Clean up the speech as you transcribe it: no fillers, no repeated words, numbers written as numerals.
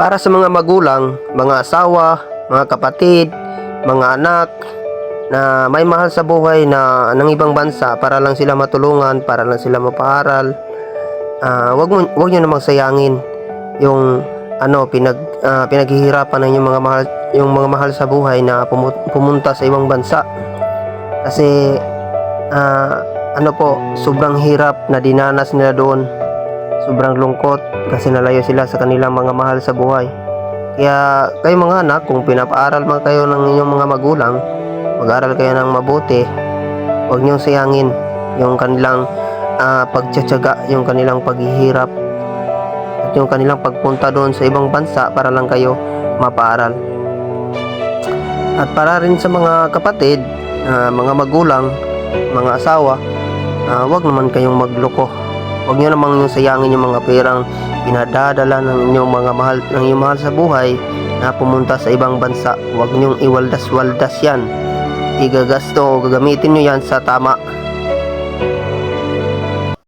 Para sa mga magulang, mga asawa, mga kapatid, mga anak na may mahal sa buhay na ng ibang bansa para lang sila matulungan, para lang sila mapaaral, wag niyo namang sayangin yung pinaghihirapan ng yung mga mahal sa buhay na pumunta sa ibang bansa. Kasi sobrang hirap na dinanas nila doon. Sobrang lungkot kasi nalayo sila sa kanilang mga mahal sa buhay. Kaya kayo mga anak, kung pinapaaral man kayo ng inyong mga magulang, mag-aral kayo ng mabuti. Huwag niyong sayangin yung kanilang pagtsatsaga, yung kanilang paghihirap, at yung kanilang pagpunta doon sa ibang bansa para lang kayo mapaaral. At para rin sa mga kapatid, mga magulang, mga asawa, huwag naman kayong magloko. Huwag nyo namang yung sayangin yung mga perang pinadadala ng inyong mahal sa buhay na pumunta sa ibang bansa. Huwag nyong iwaldas-waldas yan. Igagasto o gagamitin nyo yan sa tama.